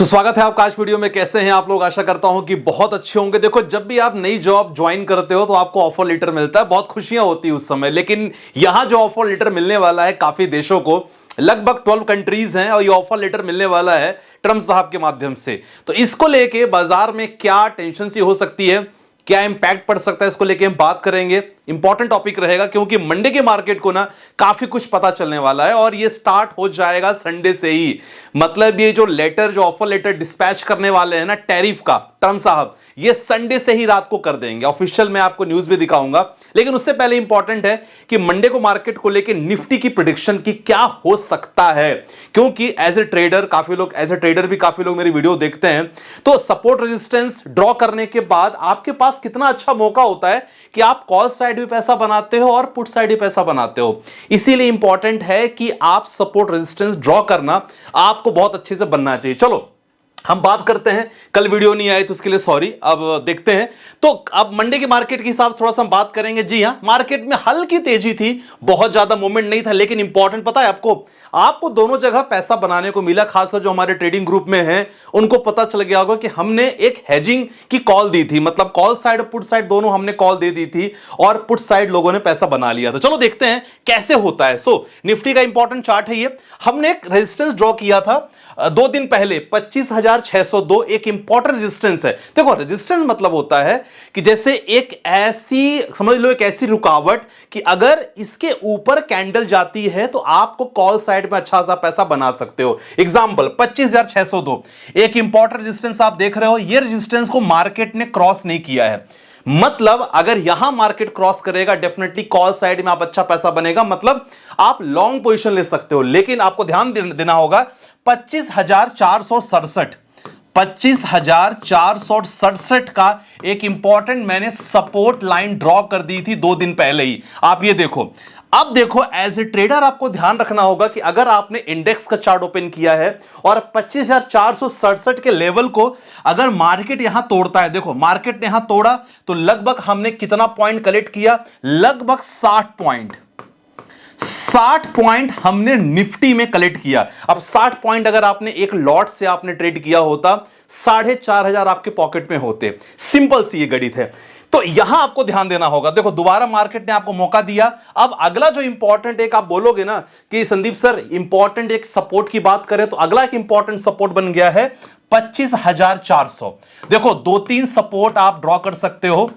स्वागत है आपका आज वीडियो में। कैसे हैं आप लोग? आशा करता हूं कि बहुत अच्छे होंगे। देखो, जब भी आप नई जॉब ज्वाइन करते हो तो आपको ऑफर लेटर मिलता है, बहुत खुशियां होती है उस समय। लेकिन यहां जो ऑफर लेटर मिलने वाला है काफी देशों को, लगभग 12 कंट्रीज हैं और ये ऑफर लेटर मिलने वाला है ट्रंप साहब के माध्यम से। तो इसको लेके बाजार में क्या टेंशन सी हो सकती है, क्या इंपैक्ट पड़ सकता है, इसको लेके हम बात करेंगे। इंपॉर्टेंट टॉपिक रहेगा क्योंकि मंडे के मार्केट को ना काफी कुछ पता चलने वाला है और ये स्टार्ट हो जाएगा संडे से ही। मतलब ये जो लेटर, जो ऑफर लेटर डिस्पैच करने वाले हैं ना टैरिफ का, ट्रंप साहब, ये संडे से ही रात को कर देंगे ऑफिशियल। मैं आपको न्यूज भी दिखाऊंगा। लेकिन उससे पहले इंपॉर्टेंट है कि मंडे को मार्केट को लेकर निफ्टी की प्रेडिक्शन की क्या हो सकता है, क्योंकि एज ए ट्रेडर काफी लोग मेरी वीडियो देखते हैं। तो सपोर्ट रेजिस्टेंस ड्रॉ करने के बाद आपके पास कितना अच्छा मौका होता है कि आप कॉल साइड भी पैसा बनाते हो और पुट साइड भी पैसा बनाते हो। इसीलिए इंपॉर्टेंट है कि आप सपोर्ट रेजिस्टेंस ड्रॉ करना आपको बहुत अच्छे से बनना चाहिए। चलो हम बात करते हैं। कल वीडियो नहीं आई तो उसके लिए सॉरी। अब देखते हैं। तो अब मंडे के मार्केट के हिसाब से थोड़ा सा हम बात करेंगे। जी हां, मार्केट में हल्की तेजी थी, बहुत ज्यादा मूवमेंट नहीं था। लेकिन इंपॉर्टेंट पता है आपको दोनों जगह पैसा बनाने को मिला। खासकर जो हमारे ट्रेडिंग ग्रुप में हैं उनको पता चल गया होगा कि हमने एक हेजिंग की कॉल दी थी, मतलब कॉल साइड पुट साइड दोनों हमने कॉल दे दी थी और पुट साइड लोगों ने पैसा बना लिया था। चलो देखते हैं कैसे होता है। निफ्टी का इंपॉर्टेंट चार्ट है ये। हमने एक रेजिस्टेंस ड्रॉ किया था 2 दिन पहले 25,602। एक इंपॉर्टेंट रेजिस्टेंस है। देखो, रेजिस्टेंस मतलब होता है कि जैसे एक ऐसी, समझ लो, एक ऐसी रुकावट कि अगर इसके ऊपर कैंडल जाती है तो आपको कॉल साइड में अच्छा सा पैसा बना सकते हो। एग्जांपल 25,602 एक इंपॉर्टेंट रेजिस्टेंस आप देख रहे हो। यह रेजिस्टेंस को मार्केट ने क्रॉस नहीं किया है। मतलब अगर यहां मार्केट क्रॉस करेगा डेफिनेटली कॉल साइड में आप अच्छा पैसा बनेगा, मतलब आप लॉन्ग पोजीशन ले सकते हो। लेकिन आपको ध्यान देना होगा 25,467 का एक इंपॉर्टेंट मैंने सपोर्ट लाइन ड्रॉ कर दी थी 2 दिन पहले ही। आप ये देखो। अब देखो, एज ए ट्रेडर आपको ध्यान रखना होगा कि अगर आपने इंडेक्स का चार्ट ओपन किया है और 25,467 के लेवल को अगर मार्केट यहां तोड़ता है, देखो मार्केट ने यहां तोड़ा तो लगभग हमने कितना पॉइंट कलेक्ट किया, लगभग 60 पॉइंट हमने निफ्टी में कलेक्ट किया। अब 60 पॉइंट अगर आपने एक लॉट से आपने ट्रेड किया होता, 4,500 आपके पॉकेट में होते। सिंपल सी ये गणित है। तो यहां आपको ध्यान देना होगा। देखो, दोबारा मार्केट ने आपको मौका दिया। अब अगला जो इंपॉर्टेंट, एक आप बोलोगे ना कि संदीप सर इंपॉर्टेंट एक सपोर्ट की बात करें, तो अगला एक इंपॉर्टेंट सपोर्ट बन गया है 25,400। देखो 2-3 सपोर्ट आप ड्रॉ कर सकते हो।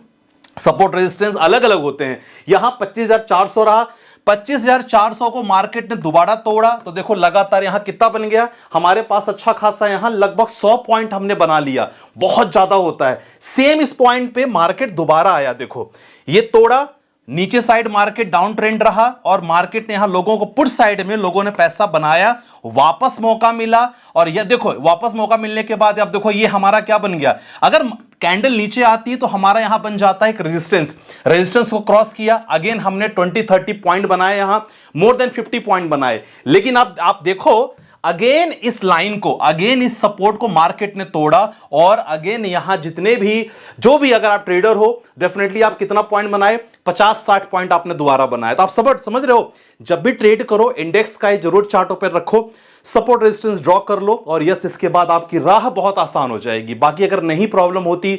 सपोर्ट रेजिस्टेंस अलग अलग होते हैं। यहां 25,400 रहा। 25,400 को मार्केट ने दोबारा तोड़ा तो देखो लगातार यहां कितना बन गया हमारे पास, अच्छा खासा यहां लगभग 100 पॉइंट हमने बना लिया। बहुत ज्यादा होता है। सेम इस पॉइंट पे मार्केट दोबारा आया। देखो ये तोड़ा, नीचे साइड मार्केट डाउन ट्रेंड रहा और मार्केट ने यहां लोगों को पुट साइड में लोगों ने पैसा बनाया, वापस मौका मिला। और ये देखो वापस मौका मिलने के बाद अब देखो ये हमारा क्या बन गया। अगर कैंडल नीचे आती है तो हमारा यहां बन जाता है एक रेजिस्टेंस को क्रॉस किया। अगेन हमने 20-30 पॉइंट बनाए, यहां मोर देन 50 पॉइंट बनाए। लेकिन अब आप देखो अगेन इस लाइन को, अगेन इस सपोर्ट को मार्केट ने तोड़ा और अगेन यहां जितने भी जो भी अगर आप ट्रेडर हो डेफिनेटली आप कितना पॉइंट बनाए, 50-60 पॉइंट आपने दोबारा बनाया। तो आप समझ रहे हो, जब भी ट्रेड करो इंडेक्स का जरूर चार्ट पर रखो, सपोर्ट रेजिस्टेंस ड्रॉ कर लो और यस, इसके बाद आपकी राह बहुत आसान हो जाएगी। बाकी अगर नहीं प्रॉब्लम होती,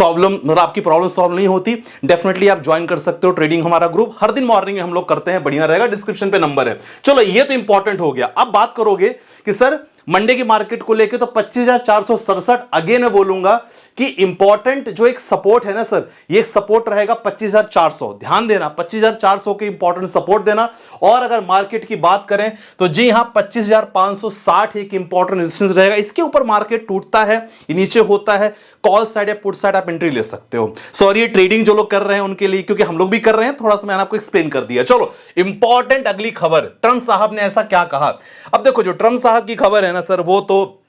आपकी प्रॉब्लम सॉल्व नहीं होती, डेफिनेटली आप ज्वाइन कर सकते हो ट्रेडिंग हमारा ग्रुप। हर दिन मॉर्निंग में हम लोग करते हैं, बढ़िया रहेगा, डिस्क्रिप्शन पे नंबर है। चलो ये तो इंपॉर्टेंट हो गया। अब बात करोगे कि सर मंडे की मार्केट को लेके तो 25,467, अगेन मैं बोलूंगा कि इंपॉर्टेंट जो एक सपोर्ट है ना सर, ये एक सपोर्ट रहेगा 25,400। ध्यान देना, 25,400 के इंपॉर्टेंट सपोर्ट देना। और अगर मार्केट की बात करें तो जी हां 25,560 एक इंपॉर्टेंट रेजिस्टेंस रहेगा। इसके ऊपर मार्केट टूटता है, ये नीचे होता है, कॉल साइड या पुट साइड आप एंट्री ले सकते हो। सॉरी, ये ट्रेडिंग जो लोग कर रहे हैं उनके लिए, क्योंकि हम लोग भी कर रहे हैं, थोड़ा सा मैंने आपको एक्सप्लेन कर दिया। चलो इंपॉर्टेंट अगली खबर, ट्रंप साहब ने ऐसा क्या कहा। अब देखो जो ट्रंप साहब की खबर है ना सर, वो तो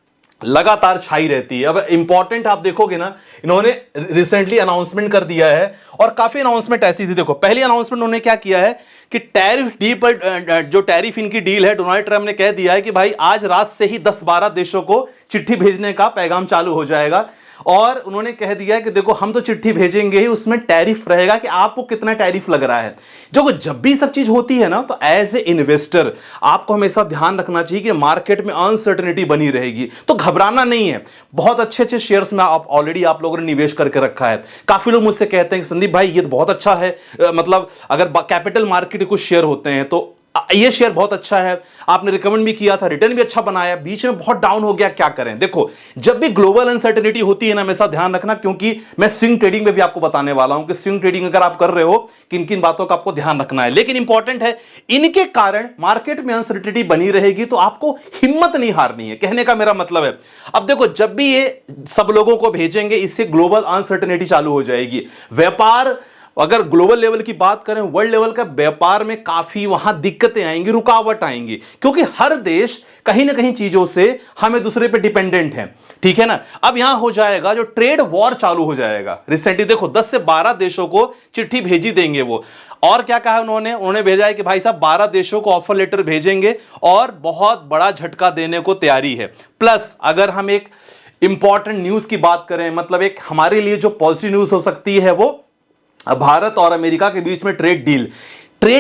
लगातार छाई रहती है। अब इंपॉर्टेंट आप देखोगे ना, इन्होंने रिसेंटली अनाउंसमेंट कर दिया है और काफी अनाउंसमेंट ऐसी थी। देखो पहली अनाउंसमेंट उन्होंने क्या किया है कि टैरिफ डील पर, जो टैरिफ इनकी डील है, डोनाल्ड ट्रंप ने कह दिया है कि भाई आज रात से ही 10-12 देशों को चिट्ठी भेजने का पैगाम चालू हो जाएगा। और उन्होंने कह दिया कि देखो हम तो चिट्ठी भेजेंगे ही, उसमें टैरिफ रहेगा कि आपको कितना टैरिफ लग रहा है। जो जब भी सब चीज होती है ना, तो एज ए इन्वेस्टर आपको हमेशा ध्यान रखना चाहिए कि मार्केट में अनसर्टेनिटी बनी रहेगी, तो घबराना नहीं है। बहुत अच्छे अच्छे शेयर्स में आप ऑलरेडी आप लोगों ने निवेश करके रखा है। काफी लोग मुझसे कहते हैं कि संदीप भाई ये तो बहुत अच्छा है, मतलब अगर कैपिटल मार्केट के कुछ शेयर होते हैं तो ये शेयर बहुत अच्छा है, आपने रिकमेंड भी किया था, रिटर्न भी अच्छा बनाया, बीच में बहुत डाउन हो गया, क्या करें। देखो जब भी ग्लोबल अनसर्टेनिटी होती है ना, हमेशा ध्यान रखना, क्योंकि मैं स्विंग ट्रेडिंग में भी आपको बताने वाला हूं कि स्विंग ट्रेडिंग अगर आप कर रहे हो किन किन बातों का आपको ध्यान रखना है। लेकिन इंपॉर्टेंट है, इनके कारण मार्केट में अनसर्टेनिटी बनी रहेगी, तो आपको हिम्मत नहीं हारनी है, कहने का मेरा मतलब है। अब देखो जब भी ये सब लोगों को भेजेंगे, इससे ग्लोबल अनसर्टेनिटी चालू हो जाएगी। व्यापार अगर ग्लोबल लेवल की बात करें, वर्ल्ड लेवल का व्यापार में काफी वहां दिक्कतें आएंगी, रुकावट आएंगी, क्योंकि हर देश कहीं ना कहीं चीजों से हमें दूसरे पे डिपेंडेंट है, ठीक है ना। अब यहां हो जाएगा जो ट्रेड वॉर चालू हो जाएगा। रिसेंटली देखो 10 से 12 देशों को चिट्ठी भेजी देंगे वो, और क्या कहा उन्होंने भेजा है कि भाई साहब 12 देशों को ऑफर लेटर भेजेंगे और बहुत बड़ा झटका देने को तैयारी है। प्लस अगर हम एक इंपॉर्टेंट न्यूज की बात करें, मतलब एक हमारे लिए जो पॉजिटिव न्यूज हो सकती है, वो भारत और अमेरिका के बीच में ट्रेड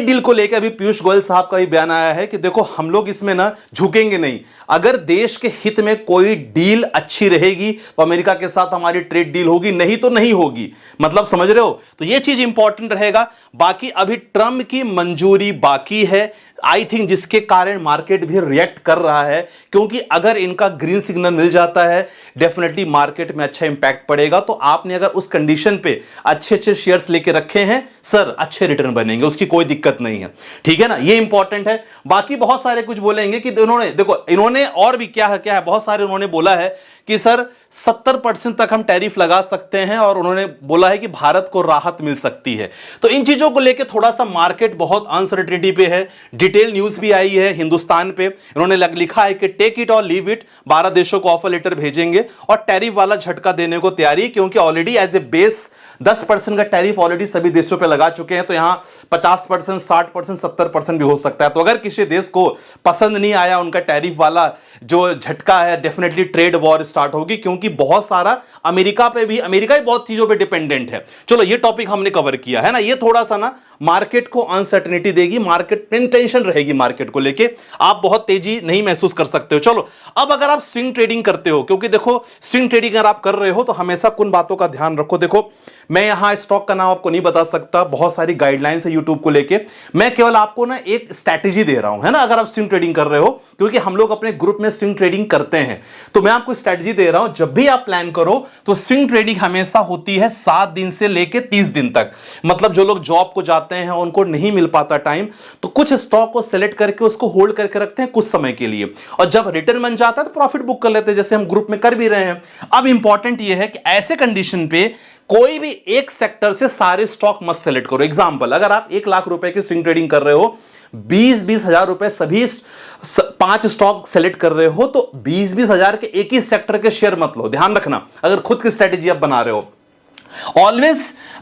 डील को लेकर अभी पीयूष गोयल साहब का भी बयान आया है कि देखो हम लोग इसमें ना झुकेंगे नहीं, अगर देश के हित में कोई डील अच्छी रहेगी तो अमेरिका के साथ हमारी ट्रेड डील होगी, नहीं तो नहीं होगी। मतलब समझ रहे हो, तो यह चीज इंपॉर्टेंट रहेगा। बाकी अभी ट्रंप की मंजूरी बाकी है, आई थिंक जिसके कारण मार्केट भी रिएक्ट कर रहा है, क्योंकि अगर इनका ग्रीन सिग्नल मिल जाता है डेफिनेटली मार्केट में अच्छा इंपैक्ट पड़ेगा। तो आपने अगर उस कंडीशन पे अच्छे अच्छे शेयर्स लेके रखे हैं सर, अच्छे रिटर्न बनेंगे, उसकी कोई दिक्कत नहीं है, ठीक है ना, ये इंपॉर्टेंट है। बाकी बहुत सारे कुछ बोलेंगे कि इन्होंने और भी क्या है, बहुत सारे उन्होंने बोला है कि सर 70% तक हम टैरिफ लगा सकते हैं, और उन्होंने बोला है कि भारत को राहत मिल सकती है। तो इन चीजों को लेकर थोड़ा सा मार्केट बहुत अनसर्टेनिटी पे है। डिटेल न्यूज भी आई है हिंदुस्तान पे, इन्होंने लिखा है कि टेक इट और लीव इट, 12 देशों को ऑफर लेटर भेजेंगे और टैरिफ वाला झटका देने को तैयारी, क्योंकि ऑलरेडी एज ए बेस 10% का टैरिफ ऑलरेडी सभी देशों पे लगा चुके हैं, तो यहां 50%, 60%, 70% भी हो सकता है। तो अगर किसी देश को पसंद नहीं आया उनका टैरिफ वाला जो झटका है, डेफिनेटली ट्रेड वॉर स्टार्ट होगी, क्योंकि बहुत सारा अमेरिका ही बहुत चीजों पे डिपेंडेंट है। चलो ये टॉपिक हमने कवर किया है ना, ये थोड़ा सा ना मार्केट को अनसर्टेनिटी देगी, मार्केट टेंशन रहेगी, मार्केट को लेके आप बहुत तेजी नहीं महसूस कर सकते हो। चलो अब अगर आप स्विंग ट्रेडिंग करते हो, क्योंकि देखो स्विंग ट्रेडिंग अगर आप कर रहे हो तो हमेशा कुछ बातों का ध्यान रखो। देखो मैं यहां स्टॉक का नाम आपको नहीं बता सकता, बहुत सारी गाइडलाइंस है यूट्यूब को लेके, मैं केवल आपको ना एक स्ट्रैटेजी दे रहा हूं, है ना। अगर आप स्विंग ट्रेडिंग कर रहे हो, क्योंकि हम लोग अपने ग्रुप में स्विंग ट्रेडिंग करते हैं, तो मैं आपको स्ट्रैटेजी दे रहा हूं। जब भी आप प्लान करो तो स्विंग ट्रेडिंग हमेशा होती है 7 दिन से लेके 30 दिन तक। मतलब जो लोग जॉब को जाते हैं उनको नहीं मिल पाता टाइम, तो कुछ स्टॉक को सेलेक्ट करके उसको होल्ड करके रखते हैं कुछ समय के लिए, और जब रिटर्न बन जाता है तो प्रॉफिट बुक कर लेते हैं, जैसे हम ग्रुप में कर भी रहे हैं। अब इंपॉर्टेंट यह है कि ऐसे कंडीशन पे कोई भी एक सेक्टर से सारे स्टॉक मत सेलेक्ट करो। एग्जांपल, अगर आप 1 लाख रुपए की स्विंग ट्रेडिंग कर रहे हो, 20-20 हजार रुपए सभी 5 स्टॉक सेलेक्ट कर रहे हो, तो 20-20 हजार के एक ही सेक्टर के शेयर मत लो। ध्यान रखना, अगर खुद की स्ट्रेटेजी आप बना रहे हो, always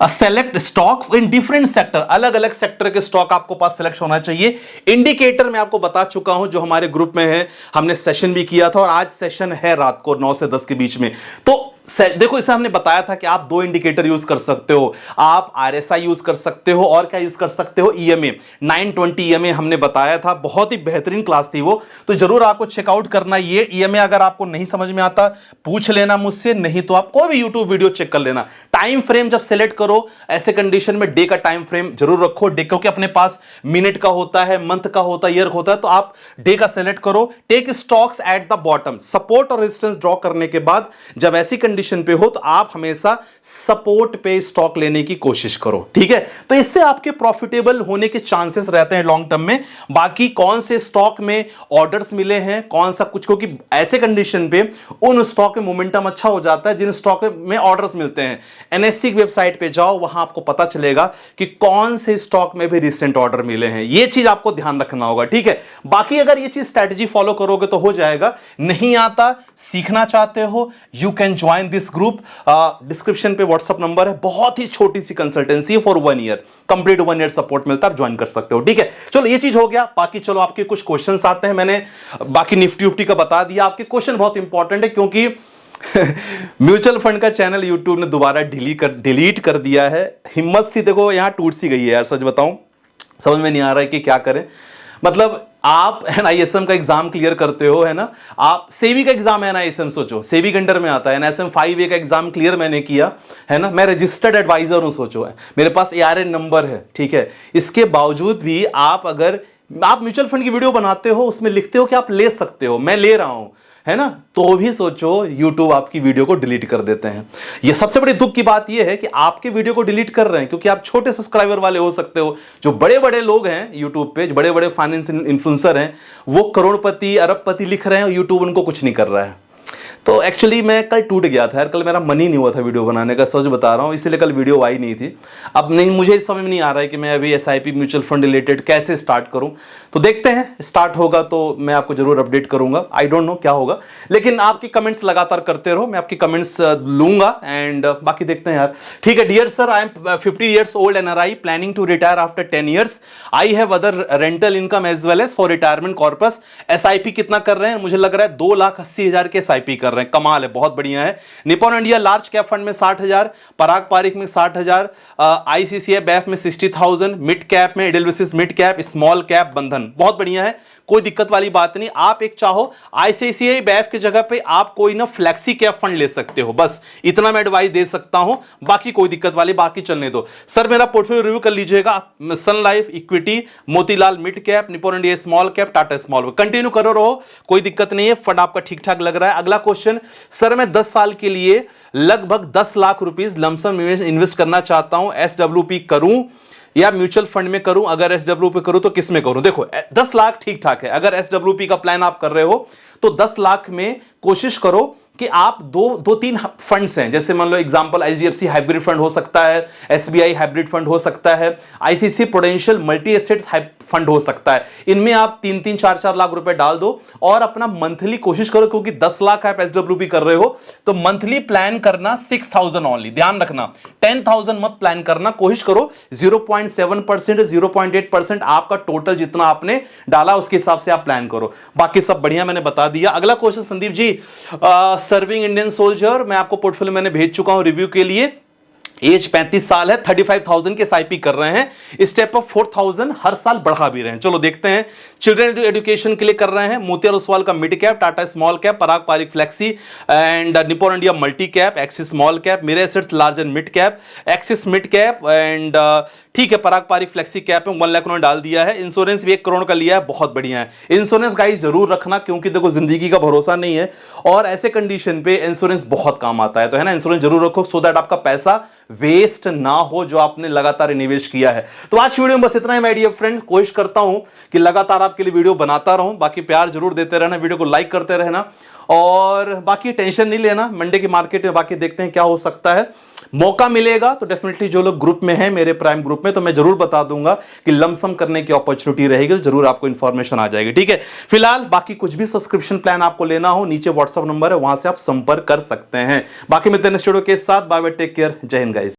select stock in different sector, अलग अलग सेक्टर के स्टॉक आपको पास सेलेक्ट होना चाहिए। इंडिकेटर मैं आपको बता चुका हूं, जो हमारे ग्रुप में है, हमने सेशन भी किया था, और आज सेशन है रात को 9 से 10 के बीच में। तो देखो इसे हमने बताया था कि आप 2 इंडिकेटर यूज कर सकते हो, आप RSI यूज कर सकते हो, और क्या यूज कर सकते हो, EMA 920 EMA हमने बताया था, बहुत ही बेहतरीन क्लास थी वो, तो जरूर आपको चेकआउट करना। ये EMA अगर आपको नहीं समझ में आता पूछ लेना मुझसे, नहीं तो आप कोई भी यूट्यूब वीडियो चेक कर लेना। टाइम फ्रेम जब सेलेक्ट करो ऐसे कंडीशन में डे का टाइम फ्रेम जरूर रखो, डे, क्योंकि अपने पास मिनट का होता है, मंथ का होता है, ईयर होता है, तो आप डे का सेलेक्ट करो। Tech stocks at the bottom, support और रेजिस्टेंस ड्रॉ करने के बाद जब ऐसी कंडीशन पे हो तो आप हमेशा सपोर्ट पे स्टॉक लेने की कोशिश करो, ठीक है। तो इससे आपके प्रॉफिटेबल होने के चांसेस रहते हैं लॉन्ग टर्म में। बाकी कौन से स्टॉक में ऑर्डर्स मिले हैं, कौन सा कुछ, क्योंकि ऐसे कंडीशन पे उन स्टॉक में मोमेंटम अच्छा हो जाता है जिन स्टॉक में ऑर्डर्स मिलते हैं। NSE की वेबसाइट पे जाओ, वहां आपको पता चलेगा कि कौन से स्टॉक में भी रिसेंट ऑर्डर मिले हैं, ये चीज आपको ध्यान रखना होगा, ठीक है। बाकी अगर ये चीज स्ट्रेटजी फॉलो करोगे तो हो जाएगा। नहीं आता, सीखना चाहते हो, you can join this group, description पे व्हाट्सएप नंबर है, बहुत ही छोटी सी कंसल्टेंसी है for 1 year, complete 1 year support मिलता है, आप ज्वाइन कर सकते हो, ठीक है। चलो ये चीज हो गया। बाकी चलो आपके कुछ क्वेश्चंस आते हैं, मैंने बाकी निफ्टी उफ्टी का बता दिया। आपके क्वेश्चन बहुत इंपॉर्टेंट है, क्योंकि म्यूचुअल फंड का चैनल यूट्यूब ने दोबारा डिलीट कर दिया है। हिम्मत सी देखो यहां टूट सी गई है यार, सच बताऊं समझ में नहीं आ रहा है कि क्या करें। मतलब आप एनआईएसएम का एग्जाम क्लियर करते हो, है ना, आप सेबी का एग्जाम है एनआईएसएम, सोचो सेबी के अंडर में आता है। एनआईएसएम 5A का एग्जाम क्लियर मैंने किया, है ना, मैं रजिस्टर्ड एडवाइजर हूं, सोचो है मेरे पास ARN नंबर है, ठीक है। इसके बावजूद भी आप अगर आप म्यूचुअल फंड की वीडियो बनाते हो, उसमें लिखते हो कि आप ले सकते हो, मैं ले रहा हूं, है ना, तो भी सोचो YouTube आपकी वीडियो को डिलीट कर देते हैं। यह सबसे बड़ी दुख की बात यह है कि आपके वीडियो को डिलीट कर रहे हैं क्योंकि आप छोटे सब्सक्राइबर वाले हो सकते हो। जो बड़े बड़े लोग हैं YouTube पे, बड़े बड़े फाइनेंस इन्फ्लुएंसर हैं, वो करोड़पति अरबपति लिख रहे हैं और YouTube उनको कुछ नहीं कर रहा है। तो एक्चुअली मैं कल टूट गया था यार, कल मेरा मन ही नहीं हुआ था वीडियो बनाने का, सच बता रहा हूँ, इसलिए कल वीडियो आई नहीं थी। अब नहीं, मुझे समझ में नहीं आ रहा है कि मैं अभी SIP म्यूचुअल फंड रिलेटेड कैसे स्टार्ट करूं। तो देखते हैं, स्टार्ट होगा तो मैं आपको जरूर अपडेट करूंगा। आई डोंट नो क्या होगा, लेकिन आपकी कमेंट्स लगातार करते रहो, मैं आपकी कमेंट्स लूंगा एंड बाकी देखते हैं यार। ठीक है, dear sir, I am 50 years old NRI planning to retire after 10 years। I have other rental income as well as for retirement corpus. SIP कितना कर रहे हैं? मुझे लग रहा है 2,80,000 के SIP कर रहे हैं, कमाल है, बहुत बढ़िया है। Nippon India large cap fund में 60,000, पराग पारिक में 60,000, ICICI बैफ में 60,000, मिड कैप में एडेलविस मिड कैप, स्मॉल कैप बंधन, बहुत बढ़िया है, कोई दिक्कत वाली बात नहीं। आप एक चाहो ICICI बैफ की जगह पे आप कोई ना फ्लेक्सी कैप फंड ले सकते हो, बस इतना मैं एडवाइस दे सकता हूं, बाकी कोई दिक्कत वाली, बाकी चलने दो। सर मेरा पोर्टफोलियो रिव्यू कर लीजिएगा, Sun Life equity, Motilal mid cap, Nippon India small cap, Tata small, continue करो रहो, कोई दिक्कत नहीं है, फंड आपका ठीक ठाक लग रहा है। अगला क्वेश्चन, सर मैं 10 साल के लिए लगभग 10 लाख रुपीस लमसम इन्वेस्ट करना चाहता हूं, SWP करूं या म्यूचुअल फंड में करूं? अगर SWP करूं तो किस में करूं? देखो 10 लाख ठीक ठाक है, अगर SWP का प्लान आप कर रहे हो तो 10 लाख में कोशिश करो कि आप दो तीन फंड्स हैं, जैसे मान लो एग्जांपल IGFC हाइब्रिड फंड हो सकता है, SBI हाइब्रिड फंड हो सकता है, ICICI prudential multi assets fund हो सकता है। इनमें आप 3-3, 4-4 लाख रुपए डाल दो और अपना मंथली कोशिश करो, क्योंकि 10 लाख आप SWP कर रहे हो तो मंथली प्लान करना 6,000 ओनली, ध्यान रखना 10,000 मत प्लान करना, कोशिश करो 0.7% 0.8% आपका टोटल जितना आपने डाला उसके हिसाब से आप प्लान करो। बाकी सब बढ़िया मैंने बता दिया। अगला question Sandeep ji, serving Indian soldier, मैं आपको पोर्टफोलियो मैंने भेज चुका हूं रिव्यू के लिए, एज 35 साल है, 35,000 के SIP कर रहे हैं, स्टेप अप 4,000 हर साल बढ़ा भी रहे हैं। चलो देखते हैं, चिल्ड्रन एजुकेशन के लिए कर रहे हैं, मोतियाल ओसवाल का mid cap, Tata small cap, Parag Parikh flexi and Nippon India multi cap, Axis small cap, मेरे assets large and mid cap, Axis mid cap and ठीक है, पराग पारिक फ्लेक्सी कैप में 1 लाख उन्होंने डाल दिया है। इंश्योरेंस भी 1 करोड़ का लिया है, बहुत बढ़िया है। इंश्योरेंस गाइस जरूर रखना, क्योंकि देखो जिंदगी का भरोसा नहीं है और ऐसे कंडीशन पे इंश्योरेंस बहुत काम आता है, तो है ना, इंश्योरेंस जरूर रखो सो दैट आपका पैसा वेस्ट ना हो जो आपने लगातार निवेश किया है। तो आज की वीडियो में बस इतना ही माय डियर फ्रेंड्स, कोशिश करता हूं कि लगातार आपके लिए वीडियो बनाता रहूं, बाकी प्यार जरूर देते रहना, वीडियो को लाइक करते रहना और बाकी टेंशन नहीं लेना, मंडे की मार्केट में बाकी देखते हैं क्या हो सकता है। मौका मिलेगा तो डेफिनेटली जो लोग ग्रुप में हैं, मेरे प्राइम ग्रुप में, तो मैं जरूर बता दूंगा कि लमसम करने की अपॉर्चुनिटी रहेगी, जरूर आपको इंफॉर्मेशन आ जाएगी, ठीक है। फिलहाल बाकी कुछ भी सब्सक्रिप्शन प्लान आपको लेना हो, नीचे व्हाट्सएप नंबर है, वहां से आप संपर्क कर सकते हैं। बाकी मिलते हैं नेक्स्ट वीडियो के साथ, बाय बाय, टेक केयर, जय हिंद गाइस।